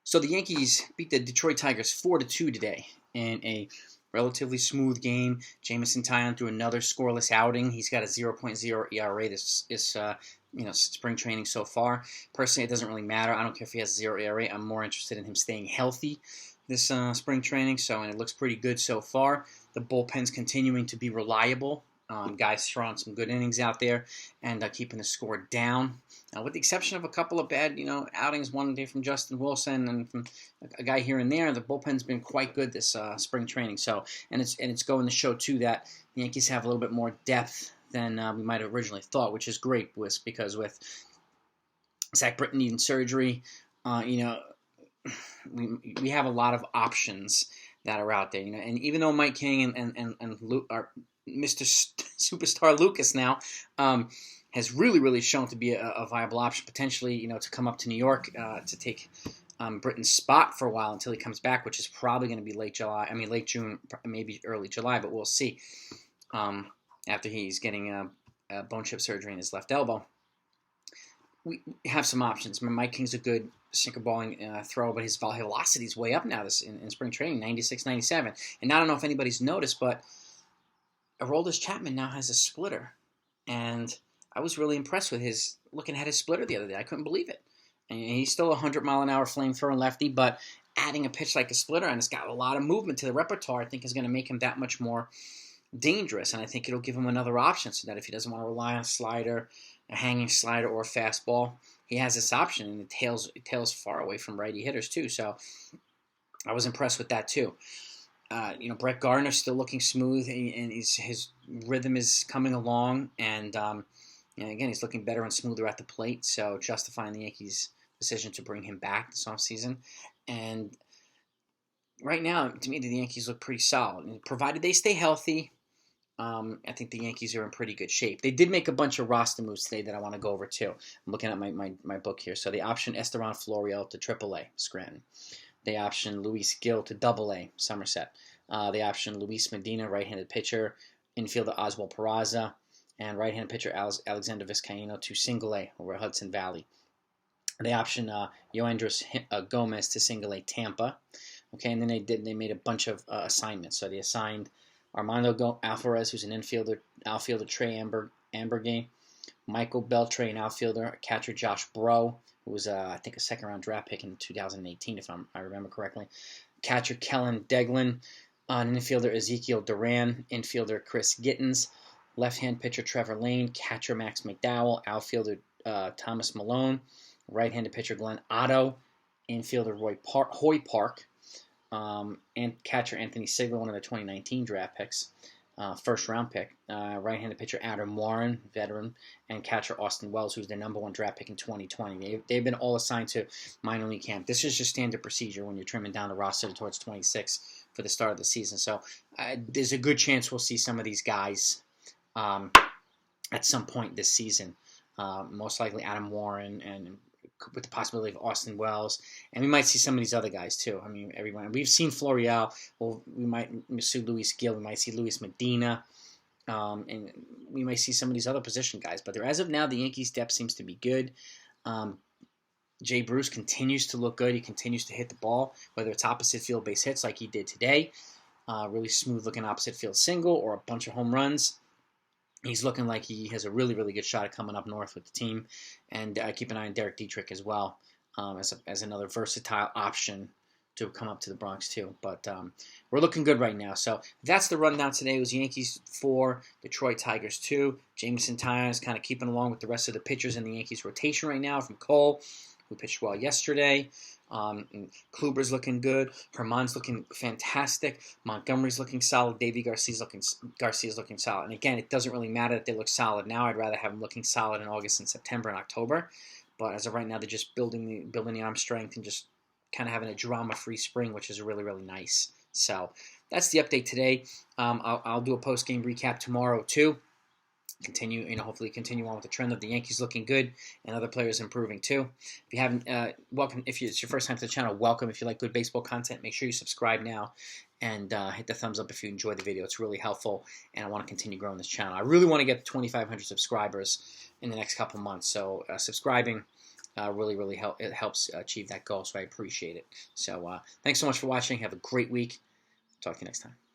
So the Yankees beat the Detroit Tigers 4-2 today in a relatively smooth game. Jameson Taillon threw another scoreless outing. He's got a 0.0 ERA this spring training so far. Personally, it doesn't really matter. I don't care if he has 0 ERA. I'm more interested in him staying healthy this spring training. And it looks pretty good so far. The bullpen's continuing to be reliable. Guys throwing some good innings out there and keeping the score down. With the exception of a couple of bad, outings one day from Justin Wilson and from a guy here and there, the bullpen's been quite good this spring training. And it's going to show too that the Yankees have a little bit more depth than we might have originally thought, which is great, because with Zach Britton needing surgery, we have a lot of options that are out there. And even though Mike King and Luke are Mr. Superstar Lucas now has really shown to be a viable option, potentially, to come up to New York to take Britton's spot for a while until he comes back, which is probably going to be late June, maybe early July, but we'll see. After he's getting a bone chip surgery in his left elbow, we have some options. Mike King's a good sinker balling thrower, but his velocity is way up now in spring training, 96, 97. And I don't know if anybody's noticed, but Aroldis Chapman now has a splitter, and I was really impressed with looking at his splitter the other day. I couldn't believe it. And he's still a 100-mile-an-hour flamethrowing lefty, but adding a pitch like a splitter, and it's got a lot of movement to the repertoire, I think is going to make him that much more dangerous, and I think it'll give him another option so that if he doesn't want to rely on a slider, a hanging slider, or a fastball, he has this option, and it tails far away from righty hitters too. So I was impressed with that too. Brett Gardner still looking smooth, and his rhythm is coming along, and again, he's looking better and smoother at the plate, so justifying the Yankees' decision to bring him back this offseason. And right now, to me, the Yankees look pretty solid, and provided they stay healthy, I think the Yankees are in pretty good shape. They did make a bunch of roster moves today that I want to go over too. I'm looking at my book here. So they optioned Esteban Florial to AAA, Scranton. They optioned Luis Gil to AA, Somerset. They optioned Luis Medina, right-handed pitcher, infielder Oswald Peraza, and right-handed pitcher Alexander Vizcaino to A, over Hudson Valley. They optioned Yoendris Gomez to A, Tampa. Okay, and then they made a bunch of assignments. So they assigned Armando Alvarez, who's an outfielder Trey Ambergay, Michael Beltre, an outfielder, catcher Josh Bro, who was, I think, a second-round draft pick in 2018, if I remember correctly. Catcher Kellen Deglin, an infielder Ezekiel Duran, infielder Chris Gittins, left-hand pitcher Trevor Lane, catcher Max McDowell, outfielder Thomas Malone, right-handed pitcher Glenn Otto, infielder Hoy Park, and catcher Anthony Sigler, one of the 2019 draft picks. First-round pick, right-handed pitcher Adam Warren, veteran, and catcher Austin Wells, who's their number 1 draft pick in 2020. They've been all assigned to minor league camp. This is just standard procedure when you're trimming down the roster towards 26 for the start of the season. So there's a good chance we'll see some of these guys at some point this season. Most likely Adam Warren, and with the possibility of Austin Wells, and we might see some of these other guys too. I mean, everyone. We've seen Florial. Well, we might see Luis Gil. We might see Luis Medina, and we might see some of these other position guys. But as of now, the Yankees' depth seems to be good. Jay Bruce continues to look good. He continues to hit the ball, whether it's opposite field base hits like he did today, really smooth-looking opposite field single, or a bunch of home runs. He's looking like he has a really good shot at coming up north with the team. And keep an eye on Derek Dietrich as well, as another versatile option to come up to the Bronx too. But we're looking good right now. So that's the rundown today. It was Yankees 4, Detroit Tigers 2. Jameson Taillon is kind of keeping along with the rest of the pitchers in the Yankees rotation right now, from Cole, who pitched well yesterday. Kluber's looking good. Herman's looking fantastic. Montgomery's looking solid. Davey Garcia's looking solid. And again, it doesn't really matter that they look solid now. I'd rather have them looking solid in August and September and October. But as of right now, they're just building the arm strength and just kind of having a drama-free spring, which is really nice. So that's the update today. I'll do a post-game recap tomorrow too. Hopefully continue on with the trend of the Yankees looking good and other players improving too. If you haven't, welcome. If it's your first time to the channel, welcome. If you like good baseball content, make sure you subscribe now and hit the thumbs up if you enjoy the video. It's really helpful, and I want to continue growing this channel. I really want to get 2,500 subscribers in the next couple months, so subscribing really helps achieve that goal. So I appreciate it. So thanks so much for watching. Have a great week. Talk to you next time.